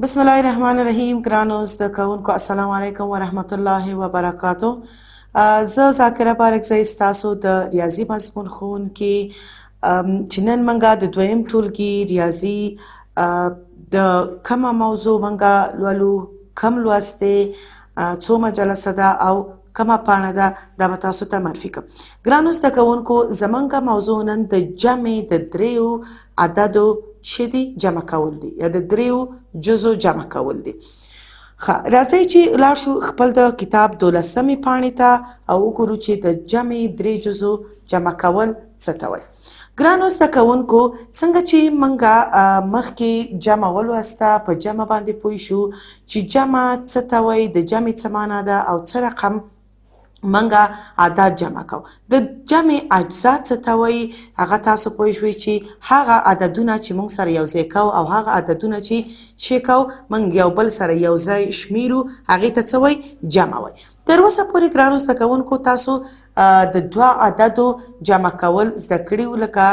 بسم الله الرحمن الرحیم. ګرانو زده کوونکو السلام علیکم ورحمت الله وبرکاتو. زه ذاکره بارکزی ستاسو د ریاضي مضمون ښوونکې چې نن موږ د دویم ټولګي ریاضي د کومه موضوع موږ لولو، کوم لوست دی، څومه جلسه ده او کومه پاڼه ده، دا به تاسو ته معرفي کړم. ګرانو زده کوونکو زموږ موضوع نن د جمع د دریو عددو چې دي جمع کول دي یا د دریو جزو جمع کول دي. راځئ چې لاړ شو خپل د کتاب 12مې پاڼې ته او وګورو چې د جمع درې جزو جمع کول څه ته وایي. ګرانو زده کوونکو څنګه چې موږ مخکې جمع ولوسته، په جمع باندې پوه شو چې جمع څه ته وایي، د جمع څه معنا ده او څه رقم منګه عدد جمع کو. د جمع اجزا څه ته وایي، هغه تاسو پوه شوئ چې هغه عددونه چې موږ سره یو ځای کوو او هغه عددونه چې کوو موږ یو بل سره یو ځای شمیرو، هغې ته څه وایي؟ جمع وایي. تر اوسه پورې ګرانو زده کوونکو تاسو د دوه عددو جمع کول زده کړي وو، لکه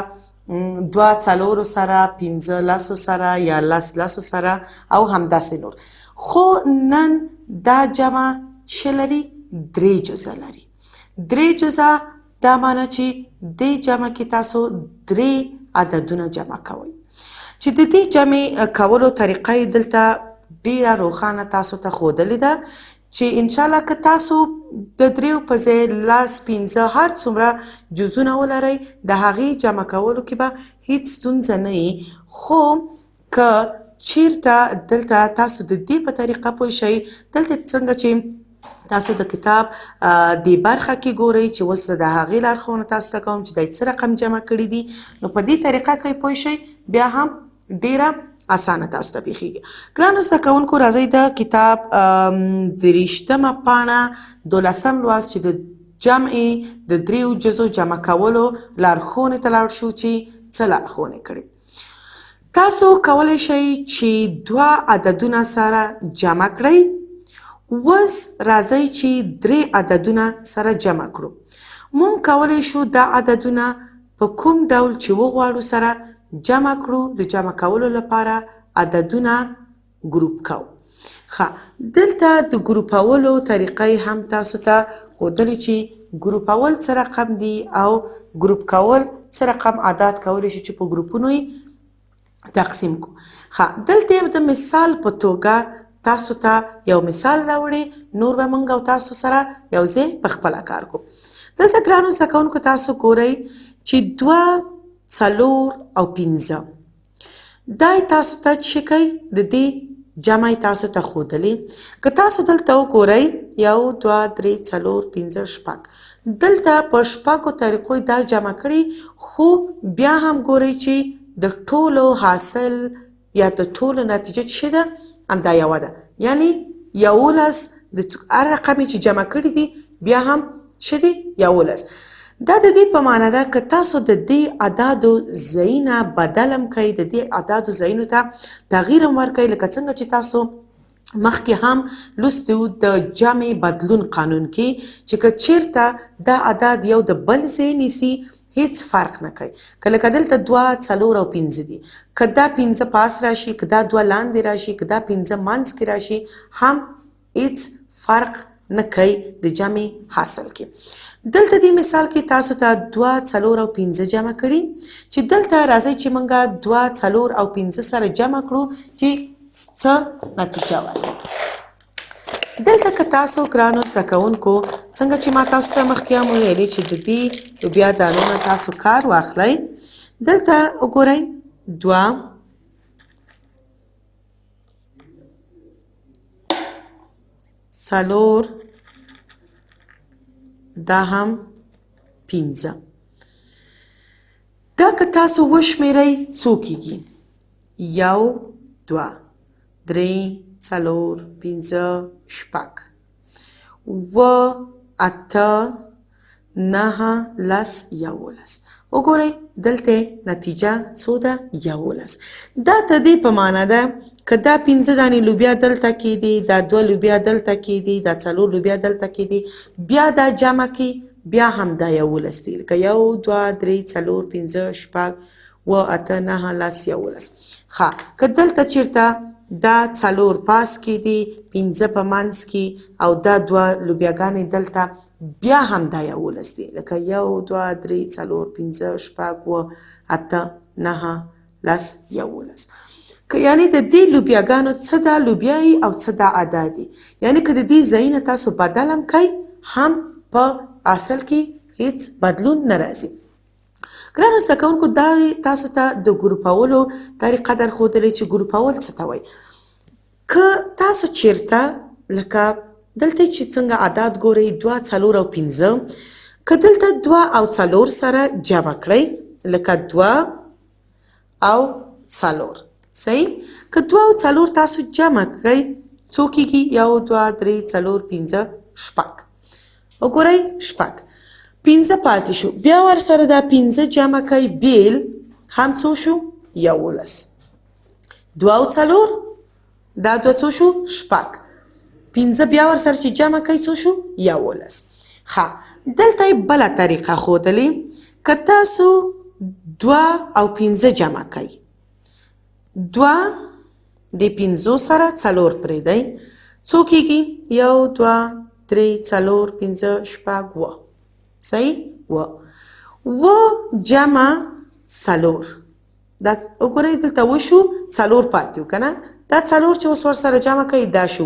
دوه څلورو سره، پنځه لسو سره یا لسو سره او همداسې نور. خو نن دا جمع څه لري؟ درې جزه لري. درې جزه دا معنی چې دې جمع کې تاسو درې عددونه جمع کوئ، چې د دې جمع کولو طریقه یې دلته ډیره روښانه تاسو ته ښودلې ده چې انشاءالله که تاسو د دریو په ځای لس، پنځه، هر څومره جزونه ولرئ د هغې جمع کولو کې به هیڅ ستونزه نه وي. خو که چیرته دلته تاسو د دې په طریقه پوه شئ، دلته څنګه چې تاسو د کتاب دې برخه کې ګورئ چې اوس زه د هغې لارښوونه تاسو ته کوم چې دی څه رقم جمع کړي دي، نو په دې طریقه کې پوه شئ بیا هم ډیره اسانه تاسو ته بیخیږي. ګرانو زده کوونکو راځئ د کتاب 23مه پاڼه 12م لوست چې د جمع د دریو جزو جمع کولو لارښوونې ته لاړ شو چې څه لارښوونې کړي. تاسو کولی شئ چې دوه عددونه سره جمع کړئ. اوس راځئ چې درې عددونه سره جمع کړو. مونږ کولی شو دا عددونه په کوم ډول چې وغواړو سره جمع کړو. د جمع کولو لپاره عددونه ګروپ کوو. دلته د ګروپولو طریقه هم تاسو ته ښودلې چې ګروپول څه رقم دی او ګروپ کول څه رقم عدد کولی شو چې په ګروپونو یې تقسیم کړو. دلته د مثال په توګه تاسو ته یو مثال راوړی، نور به موږ او تاسو سره یو ځای په خپله کار کوو. دلته ګرانو زده کوونکو تاسو ګورئ چې دوه، څلور او پنځه دا تاسو ته څه کوي؟ د دې جمع تاسو ته ښودلې. که تاسو دلته وګورئ یو، دوه، درې، څلور، پنځه، شپږ، دلته په شپږو طریقو دا جمع کړي، خو بیا هم ګورئ چې د ټولو حاصل یا د ټولو نتیجه څه ده؟ همدا یوه ده، یعنی 11 د هر رقم چې جمع کړي دي بیا هم څه دي؟ 11. دا د دې په معنا ده که تاسو د دې اعدادو ځایونه بدل هم کوئ، د دې اعدادو ځایونو ته تغییر هم ورکوئ، لکه څنګه چې تاسو مخکې هم لوستي وو د جمع بدلون قانون کې چې که چیرته دا اعداد یو د بل ځای نیسي هیڅ فرق نه کوي. که لکه دلته دوه، څلور او پنځه دي، که دا پنځه پاس راشي، که دا دوه لاندې راشي، که دا پنځه منځ کې راشي، هم هیڅ فرق نه کوي د جمع حاصل کې. دلته دې مثال کې تاسو ته دوه، څلور او پنځه جمع کړي، چې دلته راځئ چې موږ دوه، څلور او پنځه سره جمع کړو چې څه نتیجه ورکړي. دلته که تاسو ګرانو زده کوونکو څنګه چې ما تاسو ته مخکې هم ویلي چې د دې لوبیا دانو نه تاسو کار واخلئ. دلته وګورئ دوه، څلور، دا هم پنځه. دا که تاسو وشمیرئ څو کیږي؟ یو، دوه، درې، څلور، پنځه، شپږ، اووه، اته، نهه، لس، 11. وګورئ دلته نتیجه څو ده؟ 11. دا د دې په معنا ده که دا پنځه دانې لوبیا دلته کېدي، دا دوه لوبیا دلته کېدي، دا څلور لوبیا دلته کېدي، بیا دا جمع کې بیا هم دا 11 دی، لکه یو، دوه، درې، څلور، پنځه، شپږ، اووه، اته، نهه، لس، 11. که دلته چیرته دا 4 پاس کې دي 15 په منځ کې او دا 2 لوبیاګانې دلته بیا هم دا 11 دي لکه 1 2 3 4 5 6 7 8 9 10 11 که یعنی د دې لوبیاګانو څه دا لوبیایي او څه دا ادا دي یعنی که د دې ځایونه تاسو بدل هم کوئ هم په اصل کې هیڅ بدلون نه راځي. ګرانو زده کوونکو دا تاسو ته د ګروپولو طریقه درښودلې چې ګروپول څه ته وایي. که تاسو چیرته لکه دلته چې څنګه عدد ګورئ 2 4 او 15 که دلته 2 او 4 سره جمع کړئ لکه 2 او 4 صحیح که 2 او 4 تاسو جمع کړئ څو کېږي 1 2 3 4 5 شپږ وګورئ شپږ 15 پاتې شو بیا ورسره دا 15 جمع کوئ بیل هم څو شو 11 2 او 4 دا 2 څو شو شپږ 15 بیا ورسره چې جمع کوئ څو شو 11 ښه دلته یې بله طریقه ښودلې که تاسو 2 او 15 جمع کوئ 2 د 15 سره 4 پرېږدئ څو کېږي 1 2 3 4 5 شپږ 7 صحیح و جمع 4 دا وګورئ دلته وشو 4 پاتې و که نه دا 4 چې اوس ورسره جمع کوئ دا شو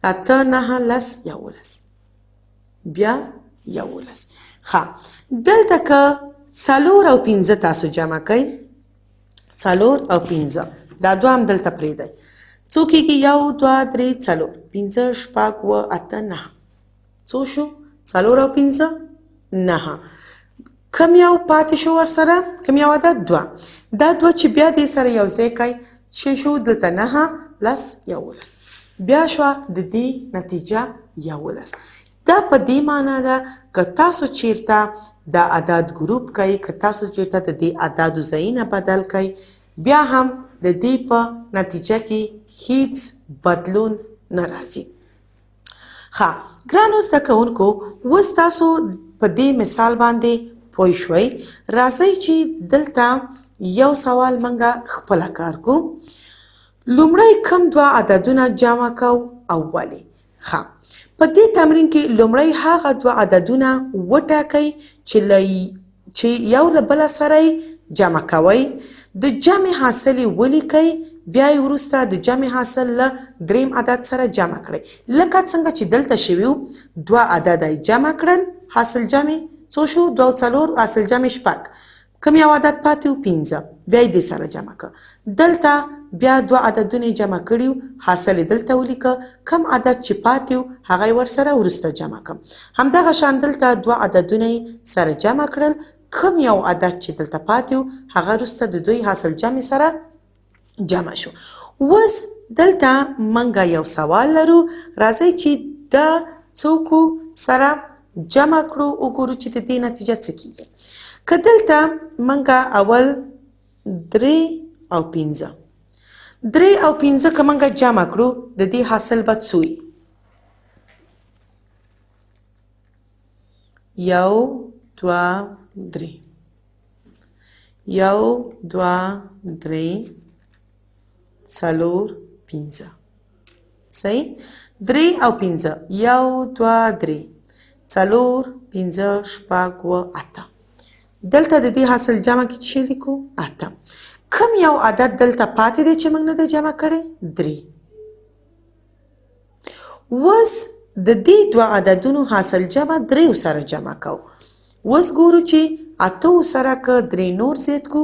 8 9 10 11 بیا 11 ښه دلته که 4 او 15 تاسو جمع کوئ 4 او 15 دا 2 هم دلته پرېږدئ څو کېږي 1 2 3 4 5 شپږ 8 9 څو شو 4 او 15 9 کم یو پاتې شو ورسره کم یو عدد 2 دا 2 چې بیا دې سره یو ځای کوئ چې شو دلته 9 10 11 بیا شوه د دې نتیجه 11 دا په دې معنا ده که تاسو چیرته دا عدد ګروپ کوئ که تاسو چیرته د دې عددو ځایونه بدل کوئ بیا هم د دې په نتیجه کې هیڅ بدلون نه راځي. ښه ګرانو زده کوونکو اوس تاسو په دې مثال باندې پوه شوئ راځئ چې دلته یو سوال موږ خپله کار کوو لومړی کم 2 عددونه جمع کوو او ولې ښه په دې تمرین کې لومړی هغه 2 عددونه وټاکئ چې یو له بله سره جمع کوئ د جمع حاصل یې ولیکئ بیا یې وروسته د جمع حاصل له دریم عدد سره جمع کړئ لکه څنګه چې دلته شوي وو 2 عدد یې جمع کړل حاصل جمع څو شو 2 او 4 حاصل جمع شپږ کم یو عدد پاتې و 15 بیا یې دې سره جمع کړه دلته بیا 2 عددونه یې جمع کړي حاصل یې دلته ولیکه کم عدد چې پاتې و هغه یې ورسره وروسته جمع کړه همدغه شان دلته 2 عددونه یې سره جمع کړل کم یو عدد چې دلته پاتې و هغه وروسته د دوی حاصل جمع سره جمع شو. اوس دلته موږ یو سوال لرو راځئ چې دا څوکو سره جمع کړو وګورو چې د دې نتیجه څه کېږي که دلته موږ اول 3 او 15 3 او 15 که موږ جمع کړو د دې حاصل به څو وي 1 2 3 1 2 3 4 5 صحیح 3 او 15 1 2 3 4 5 شپږ 8 دلته د دې حاصل جمع کې څه لیکو 8 کم یو عدد دلته پاتې دی چې موږ نه دی جمع کړی 3 اوس د دې 2 عددونو حاصل جمع 3 سره جمع کوو اوس ګورو چې 8 سره که 3 نور زیات کو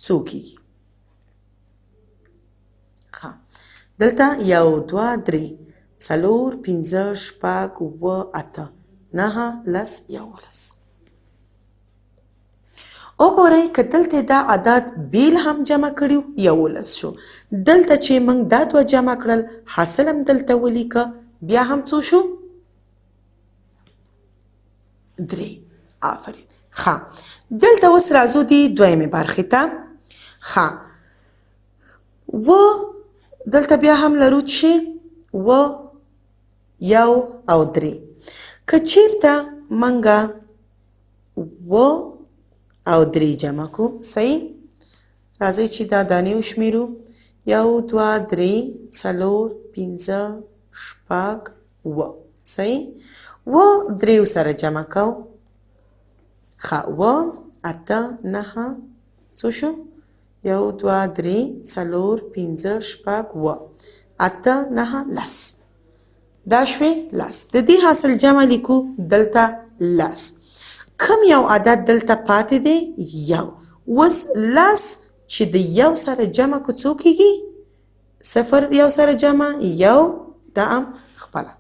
څو کېږي ښه دلته 1 2 3 4 5 شپږ 8 9 10 11 وګورئ که دلته دا عدد بیل هم جمع کړیو 11 شو دلته چې موږ دا 2 جمع کړل حاصل هم دلته ولیکه بیا هم څو شو 3 آفرین ښه دلته اوس راځو دې دویمې برخې ته ښه و دلته بیا هم لرو چې و 1 او 3 که چیرته موږ و او 3 جمع کو صحیح راځئ چې دا دانې وشمیرو یو دوه درې څلور پنځه شپږ اووه. صحیح. اووه دریو سره جمع کوو. ښه اووه اته نهه څو شو؟ یو دوه درې څلور پنځه شپږ اووه. اته نهه لس. دا شوې لس. د دې حاصل جمع لیکو دلته لس. کم یو عدد دلته پاتې دی؟ یو. اوس لس چې د یو سره جمع کو څو کېږي؟ صفر یو سره جمع یو. دا هم خپله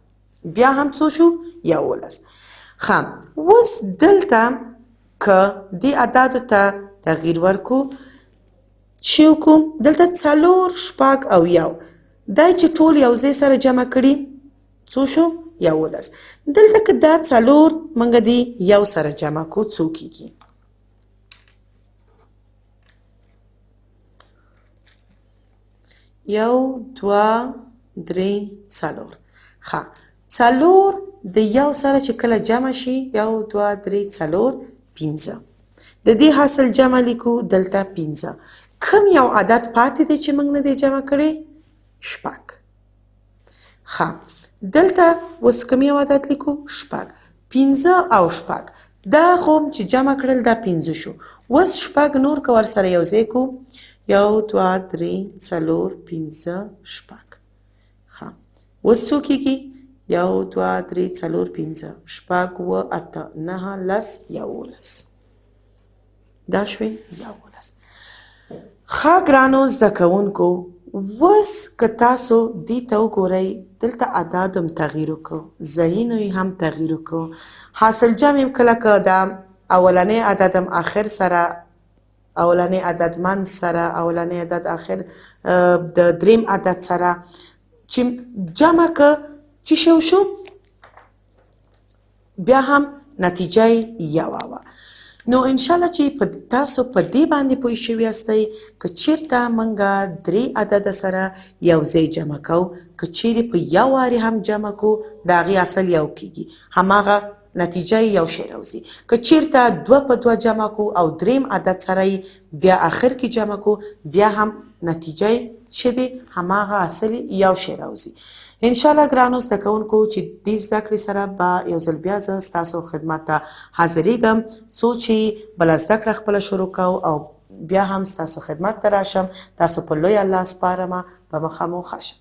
بیا هم څو شو؟ یولس. ښه اوس دلته که دې اعدادو ته تغییر ورکو چې وکړو دلته څلور شپږ او یو دا چې ټول یو ځای سره جمع کړي څو شو؟ یولس. دلته که دا څلور موږ دې یو سره جمع کو څو کېږي؟ یو دوه درې څلور. ښه څلور د یو سره چې کله جمع شي یو دوه درې څلور پنځه. د دې حاصل جمع لیکو دلته پنځه. کم یو عدد پاتې دی چې موږ نه دی جمع کړی؟ شپږ. ښه دلته اوس کوم یو عدد لیکو؟ شپږ. پنځه او شپږ دا خو چې جمع کړل دا پنځه شو. اوس شپږ نور که ورسره یو ځای کو یو دوه درې څلور پنځه شپږ. ښه اوس څو کېږي؟ یو دوه درې څلور پنځه شپږ اووه اته نهه لس یولس. دا شوې یولس. ښه ګرانو زده کوونکو اوس که تاسو دې ته وګورئ دلته اعدادو هم تغییر وکړو ځایونو یې هم تغییر وکړو. حاصل جمع کله که دا اولنی عدد هم آخر سره اولنی عدد منځ سره اولنی عدد آخر د دریم عدد سره چې جمع که چې شو بیا هم نتیجه یوه وه. نو انشاءالله چې تاسو په دې باندې پوه شوي یاستئ که چیرته موږ درې عدده سره یو ځای جمع کوو که چیرې په یو وارې هم جمع کو د هغې اصل یو کېږي هماغه نتیجه یو شی راوځي. که چیرته دوه په دوه جمع کو او دریم عدد سره بیا آخر کې جمع کو بیا هم نتیجه چې دی هماغه اصل یو شی راوځي. انشاءالله ګرانو زده کوونکو چې دې زده کړې سره به یو ځل بیا زه ستاسو خدمت ته حاضرېږم څو چې بله زده کړه خپله شروع کوو او بیا هم ستاسو خدمت ته راشم. تاسو په لوی الله سپارمه. په مخه مو ښه شه.